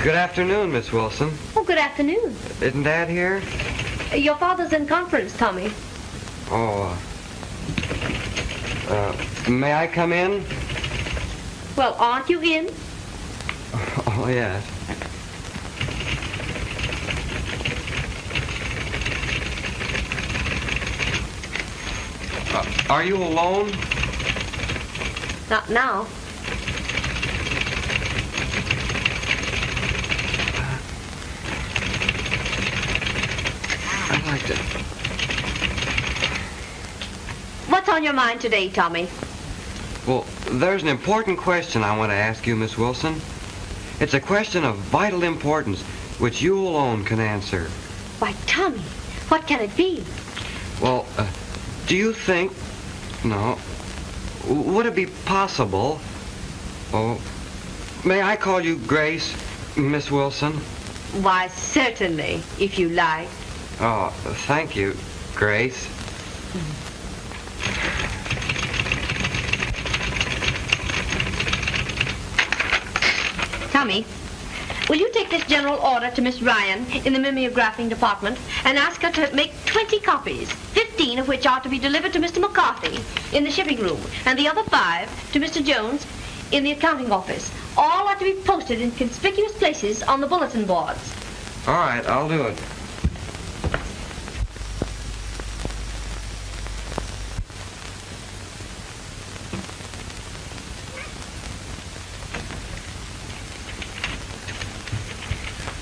Good afternoon, Miss Wilson. Oh, good afternoon. Isn't Dad here? Your father's in conference, Tommy. Oh. May I come in? Well, aren't you in? Oh, yes. Are you alone? Not now. I'd like to... What's on your mind today, Tommy? Well, there's an important question I want to ask you, Miss Wilson. It's a question of vital importance, which you alone can answer. Why, Tommy, what can it be? Well, do you think... No. Would it be possible... Oh, may I call you Grace, Miss Wilson? Why, certainly, if you like. Oh, thank you, Grace. Tommy, will you take this general order to Miss Ryan in the mimeographing department and ask her to make 20 copies, 15 of which are to be delivered to Mr. McCarthy in the shipping room, and the other 5 to Mr. Jones in the accounting office. All are to be posted in conspicuous places on the bulletin boards. All right, I'll do it.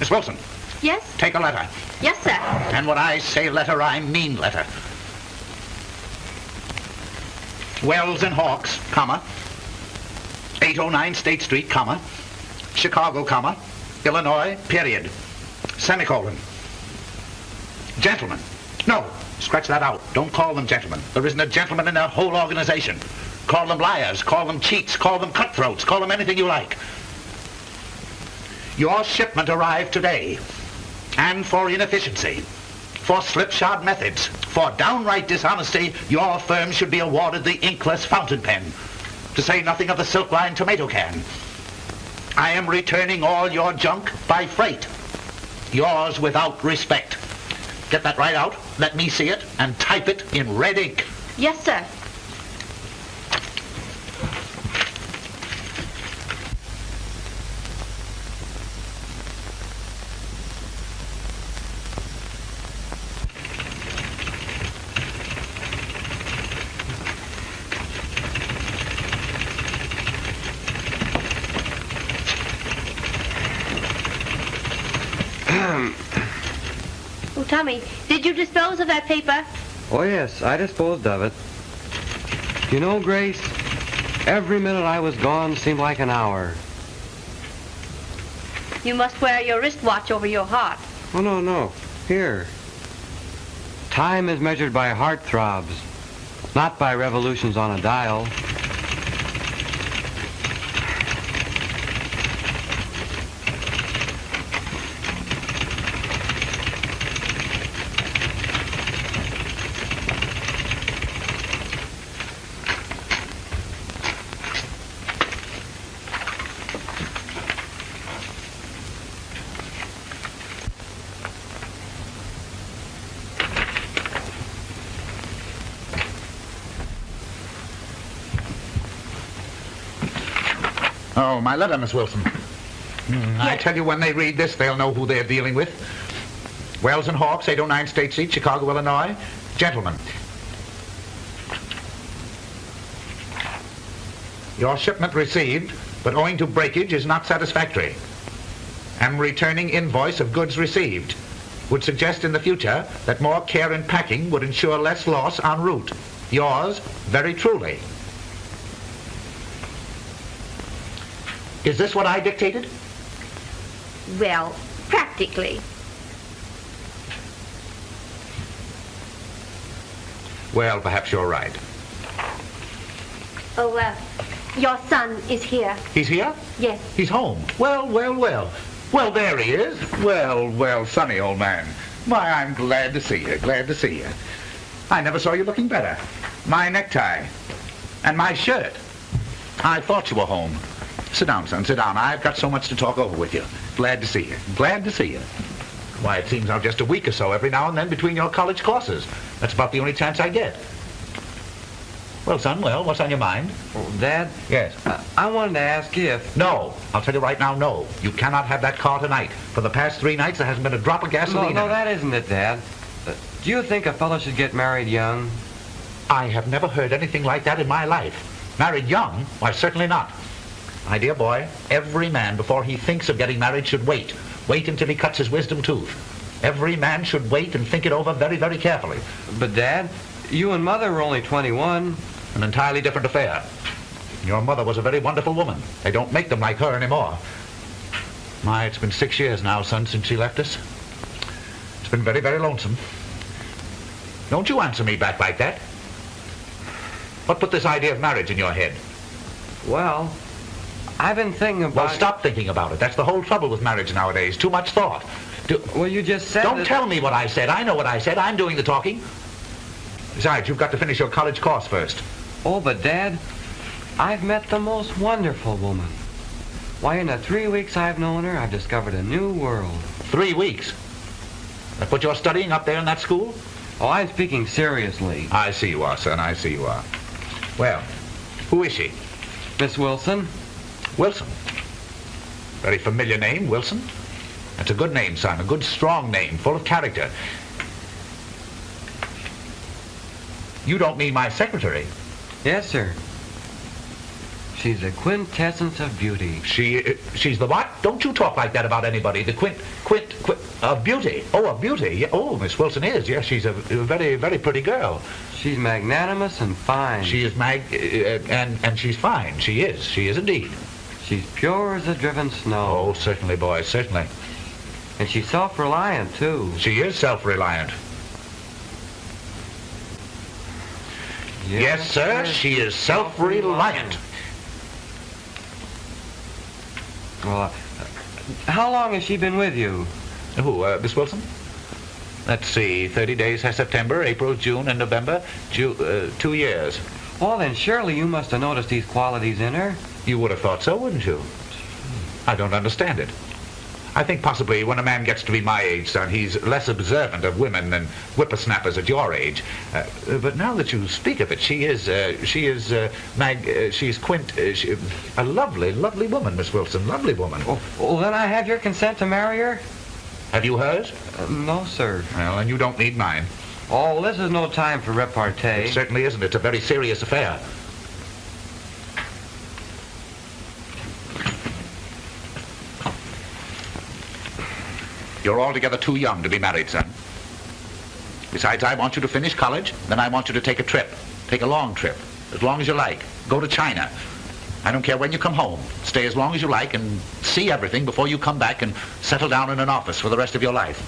Miss Wilson. Yes? Take a letter. Yes, sir. And when I say letter, I mean letter. Wells and Hawks, comma. 809 State Street, comma. Chicago, comma. Illinois, period. Semicolon. Gentlemen. No, scratch that out. Don't call them gentlemen. There isn't a gentleman in their whole organization. Call them liars, call them cheats, call them cutthroats, call them anything you like. Your shipment arrived today, and for inefficiency, for slipshod methods, for downright dishonesty, your firm should be awarded the inkless fountain pen, to say nothing of the silk-lined tomato can. I am returning all your junk by freight. Yours without respect. Get that right out, let me see it, and type it in red ink. Yes, sir. Oh, Tommy, did you dispose of that paper? Oh, yes, I disposed of it. You know, Grace, every minute I was gone seemed like an hour. You must wear your wristwatch over your heart. Oh, no. Here. Time is measured by heart throbs, not by revolutions on a dial. Oh, my letter, Miss Wilson. I tell you, when they read this, they'll know who they're dealing with. Wells and Hawks, 809 State Street, Chicago, Illinois. Gentlemen. Your shipment received, but owing to breakage is not satisfactory. Am returning invoice of goods received. Would suggest in the future that more care in packing would ensure less loss en route. Yours, very truly. Is this what I dictated? Well, practically. Well, perhaps you're right. Oh, your son is here. He's here? Yes. He's home. Well. Well, there he is. Well, Sonny, old man. Why, I'm glad to see you, glad to see you. I never saw you looking better. My necktie. And my shirt. I thought you were home. Sit down, son, sit down. I've got so much to talk over with you. Glad to see you. Glad to see you. Why, it seems now just a week or so every now and then between your college courses. That's about the only chance I get. Well, son, what's on your mind? Oh, Dad? Yes. I wanted to ask you if... No. I'll tell you right now, no. You cannot have that car tonight. For the past 3 nights, there hasn't been a drop of gasoline No, in it. that isn't it, Dad. Do you think a fellow should get married young? I have never heard anything like that in my life. Married young? Why, certainly not. My dear boy, every man, before he thinks of getting married, should wait. Wait until he cuts his wisdom tooth. Every man should wait and think it over very, very carefully. But, Dad, you and Mother were only 21. An entirely different affair. Your mother was a very wonderful woman. They don't make them like her anymore. My, it's been 6 years now, son, since she left us. It's been very, very lonesome. Don't you answer me back like that. What put this idea of marriage in your head? Well, I've been thinking about... Well, stop thinking about it. That's the whole trouble with marriage nowadays. Too much thought. Well, you just said Don't that... tell me what I said. I know what I said. I'm doing the talking. Besides, you've got to finish your college course first. Oh, but, Dad, I've met the most wonderful woman. Why, in the 3 weeks I've known her, I've discovered a new world. 3 weeks? That's what you're studying up there in that school? Oh, I'm speaking seriously. I see you are, son. I see you are. Well, who is she? Miss Wilson? Wilson. Very familiar name, Wilson. That's a good name, son. A good, strong name, full of character. You don't mean my secretary. Yes, sir. She's the quintessence of beauty. She's the what? Don't you talk like that about anybody. The of beauty. Oh, of beauty. Yeah. Oh, Miss Wilson is. Yes, she's a very, very pretty girl. She's magnanimous and fine. She is and she's fine. She is. She is indeed. She's pure as the driven snow. Oh, certainly, boy, certainly. And she's self-reliant, too. She is self-reliant. Yes, sir, she is self-reliant. Well, how long has she been with you? Who, Miss Wilson? Let's see, 30 days has September, April, June, and November. 2 years. Well, then surely you must have noticed these qualities in her. You would have thought so, wouldn't you? I don't understand it. I think possibly when a man gets to be my age, son, he's less observant of women than whippersnappers at your age. But now that you speak of it, she's a lovely, lovely woman, Miss Wilson, lovely woman. Oh, well, then I have your consent to marry her? Have you hers? No, sir. Well, then you don't need mine. Oh, this is no time for repartee. It certainly isn't. It's a very serious affair. You're altogether too young to be married, son. Besides, I want you to finish college, then I want you to take a trip. Take a long trip, as long as you like. Go to China. I don't care when you come home. Stay as long as you like and see everything before you come back and settle down in an office for the rest of your life.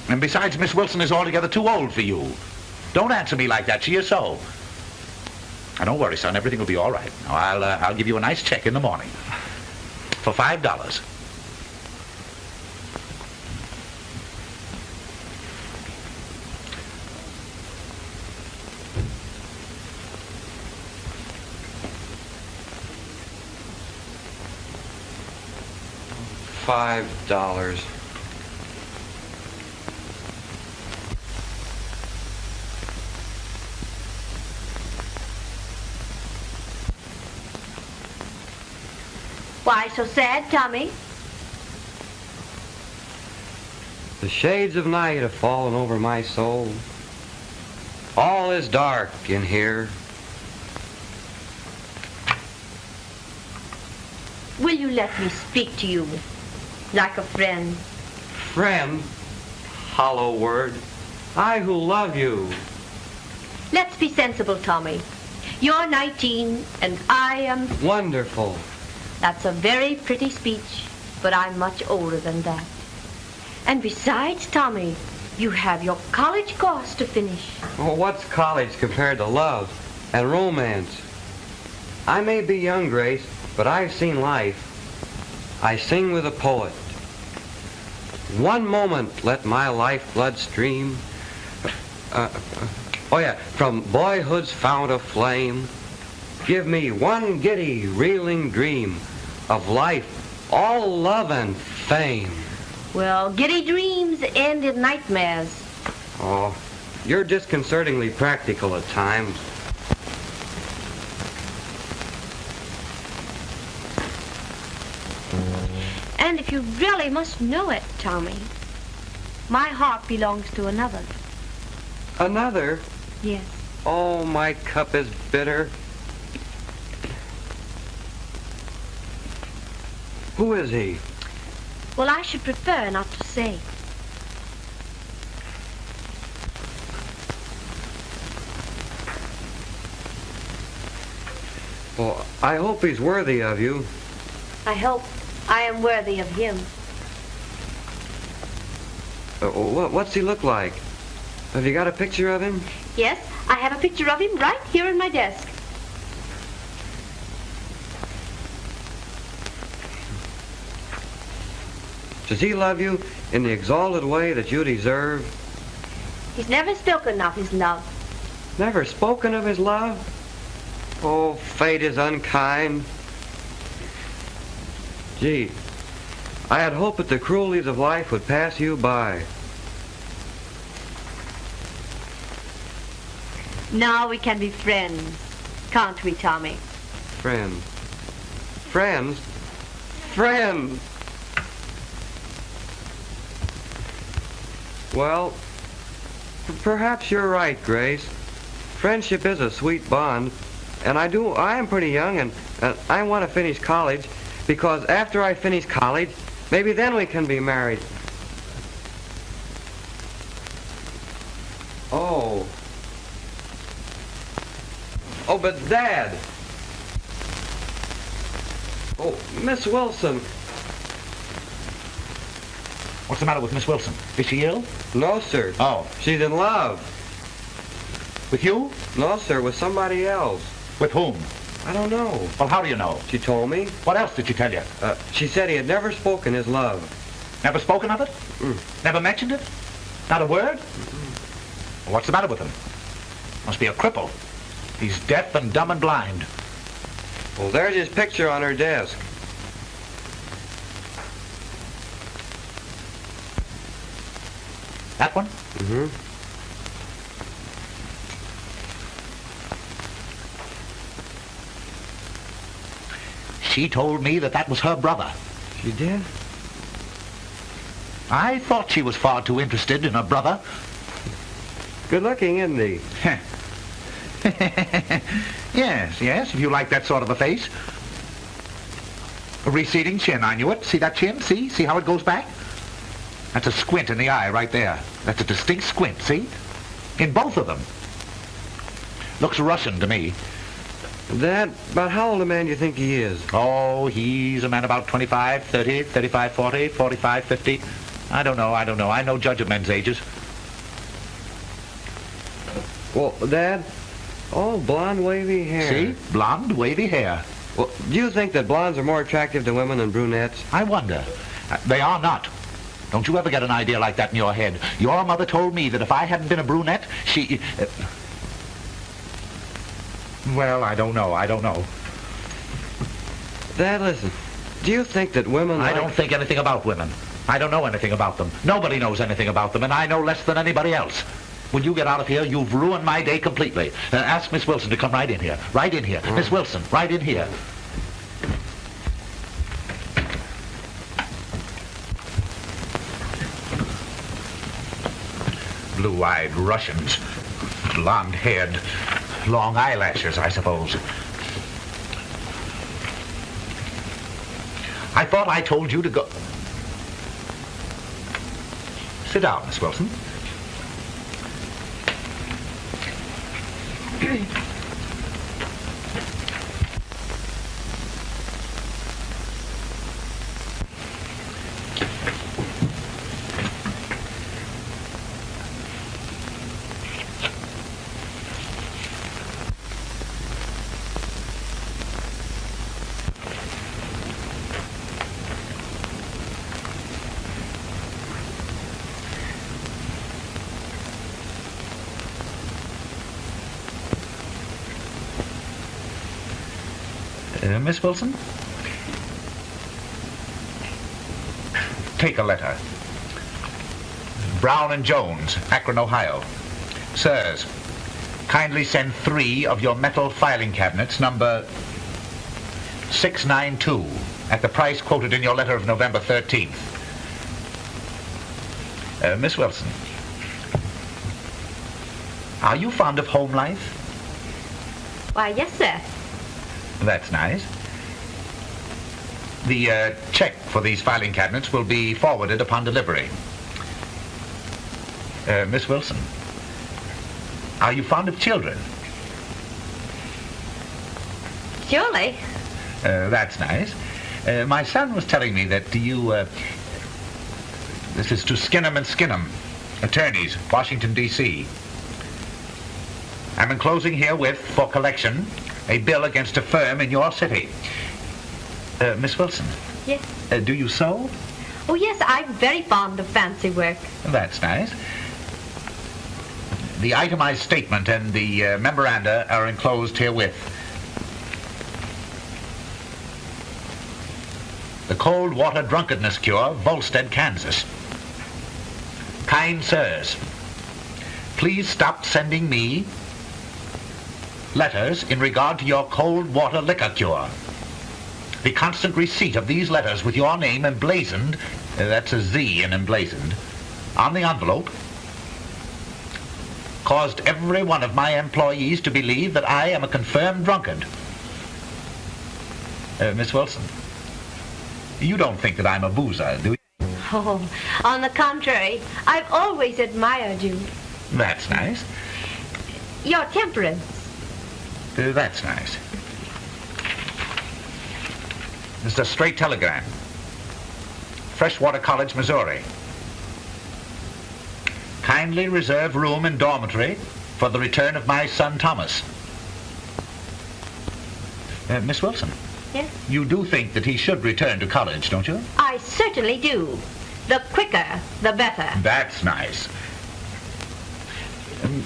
And besides, Miss Wilson is altogether too old for you. Don't answer me like that. She is so. Now, don't worry, son. Everything will be all right. Now, I'll give you a nice check in the morning for $5. $5. Why so sad, Tommy? The shades of night have fallen over my soul. All is dark in here. Will you let me speak to you like a friend? Friend, hollow word. I who love you. Let's be sensible, Tommy. You're 19 and I am... Wonderful. That's a very pretty speech, but I'm much older than that. And besides, Tommy, you have your college course to finish. Well, what's college compared to love and romance? I may be young, Grace, but I've seen life. I sing with a poet. One moment let my lifeblood stream. From boyhood's fount of flame. Give me one giddy, reeling dream of life all love and fame. Well, giddy dreams end in nightmares. Oh, you're disconcertingly practical at times. And if you really must know it, Tommy, my heart belongs to another. Another? Yes. Oh, my cup is bitter. Who is he? Well, I should prefer not to say. Well, I hope he's worthy of you. I hope I am worthy of him. What's he look like? Have you got a picture of him? Yes, I have a picture of him right here in my desk. Does he love you in the exalted way that you deserve? He's never spoken of his love. Never spoken of his love? Oh, fate is unkind. Gee, I had hoped that the cruelties of life would pass you by. Now we can be friends, can't we, Tommy? Friends. Friends? Friends! Well, perhaps you're right, Grace. Friendship is a sweet bond, and I am pretty young, and I want to finish college, because after I finish college, maybe then we can be married. Oh. Oh, but Dad. Oh, Miss Wilson. What's the matter with Miss Wilson? Is she ill? No, sir. Oh. She's in love. With you? No, sir, with somebody else. With whom? I don't know. Well, how do you know? She told me. What else did she tell you? She said he had never spoken his love. Never spoken of it? Never mentioned it? Not a word? Well, what's the matter with him? Must be a cripple. He's deaf and dumb and blind. Well, there's his picture on her desk. That one? Mm-hmm. She told me that was her brother. She did? I thought she was far too interested in her brother. Good looking, isn't he? Yes, if you like that sort of a face. A receding chin, I knew it. See that chin? See how it goes back? That's a squint in the eye right there. That's a distinct squint, see? In both of them. Looks Russian to me. Dad, about how old a man do you think he is? Oh, he's a man about 25, 30, 35, 40, 45, 50. I don't know. I no judge of men's ages. Well, Dad, all blonde, wavy hair. See? Blonde, wavy hair. Well, do you think that blondes are more attractive to women than brunettes? I wonder. They are not. Don't you ever get an idea like that in your head. Your mother told me that if I hadn't been a brunette, she... Well, I don't know. Dad, listen. Do you think that women I don't think anything about women. I don't know anything about them. Nobody knows anything about them, and I know less than anybody else. When you get out of here, you've ruined my day completely. Ask Miss Wilson to come right in here. Right in here. Miss Wilson, right in here. Blue-eyed Russians. Blonde-haired. Long eyelashes, I suppose. I thought I told you to go... Sit down, Miss Wilson. Miss Wilson? take a letter. Brown and Jones, Akron, Ohio. Sirs, kindly send 3 of your metal filing cabinets, number 692, at the price quoted in your letter of November 13th. Miss Wilson, are you fond of home life? Why, yes, sir. That's nice. The check for these filing cabinets will be forwarded upon delivery. Miss Wilson, are you fond of children? Surely. That's nice. My son was telling me that you, this is to Skinnem and Skinnem, attorneys, Washington, D.C. I'm enclosing herewith for collection a bill against a firm in your city. Miss Wilson. Yes. Do you sew? Oh, yes, I'm very fond of fancy work. That's nice. The itemized statement and the memoranda are enclosed herewith. The cold water drunkenness cure, Volstead, Kansas. Kind sirs, please stop sending me letters in regard to your cold water liquor cure. The constant receipt of these letters with your name emblazoned, that's a Z in emblazoned, on the envelope, caused every one of my employees to believe that I am a confirmed drunkard. Miss Wilson, you don't think that I'm a boozer, do you? Oh, on the contrary, I've always admired you. That's nice. Your temperance. That's nice. This is a straight telegram. Freshwater College, Missouri. Kindly reserve room in dormitory for the return of my son Thomas. Miss Wilson. Yes? You do think that he should return to college, don't you? I certainly do. The quicker, the better. That's nice.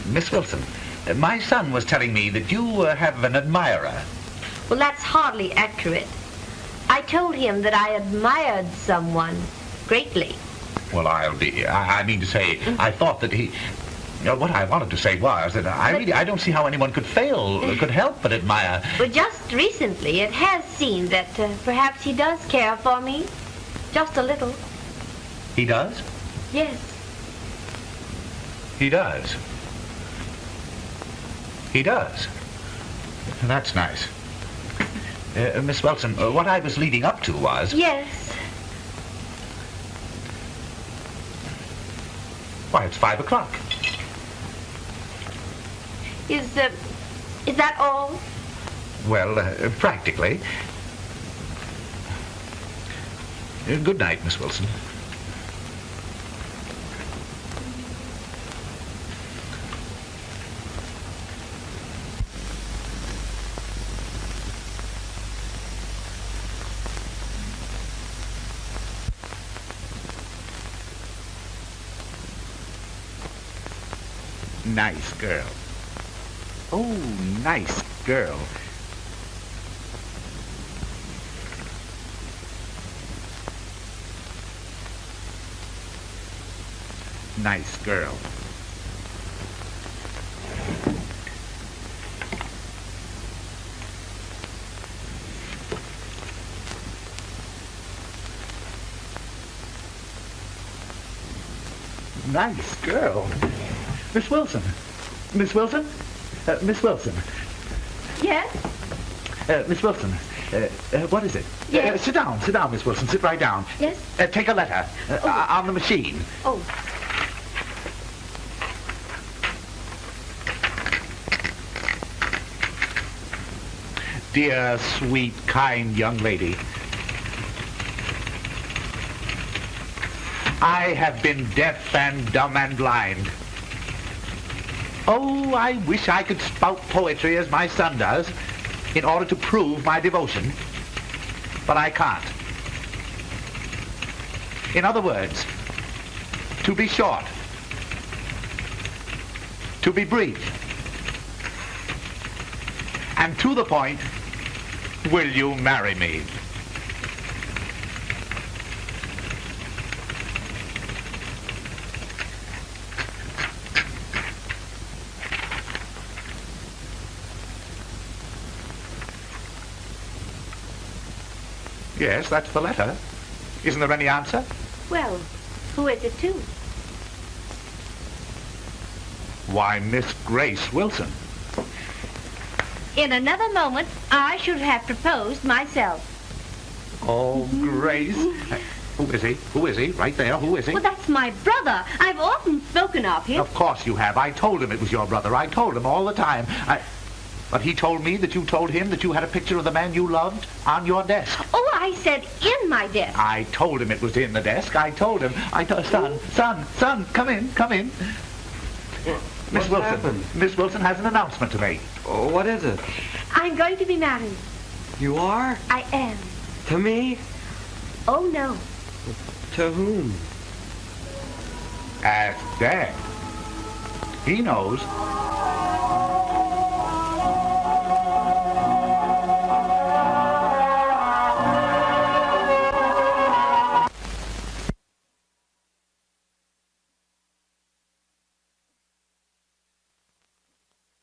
Miss Wilson, my son was telling me that you have an admirer. Well, that's hardly accurate. I told him that I admired someone greatly. Well, I mean to say, I thought that he... what I wanted to say was that I don't see how anyone could help but admire... Well, just recently it has seemed that perhaps he does care for me. Just a little. He does? Yes. He does. He does. That's nice. Miss Wilson, what I was leading up to was... Yes. Why, it's 5 o'clock. Is that all? Well, practically. Good night, Miss Wilson. Nice girl. Oh, nice girl. Nice girl. Nice girl. Miss Wilson. Miss Wilson? Miss Wilson. Yes? Miss Wilson. What is it? Yes. Sit down, Miss Wilson. Sit right down. Yes? Take a letter on the machine. Oh. Dear, sweet, kind young lady. I have been deaf and dumb and blind. Oh, I wish I could spout poetry as my son does in order to prove my devotion, but I can't. In other words, to be short, to be brief, and to the point, will you marry me? Yes, that's the letter. Isn't there any answer? Well, who is it to? Why, Miss Grace Wilson. In another moment, I should have proposed myself. Oh, Grace. Who is he? Who is he? Right there. Who is he? Well, that's my brother. I've often spoken of him. Of course you have. I told him it was your brother. I told him all the time. But he told me that you told him that you had a picture of the man you loved on your desk. Oh, I said in my desk. I told him it was in the desk. I told him. Son, come in. Miss What's Wilson. happened? Miss Wilson has an announcement to make. Oh, what is it? I'm going to be married. You are? I am. To me? Oh, no. To whom? Ask Dad. He knows.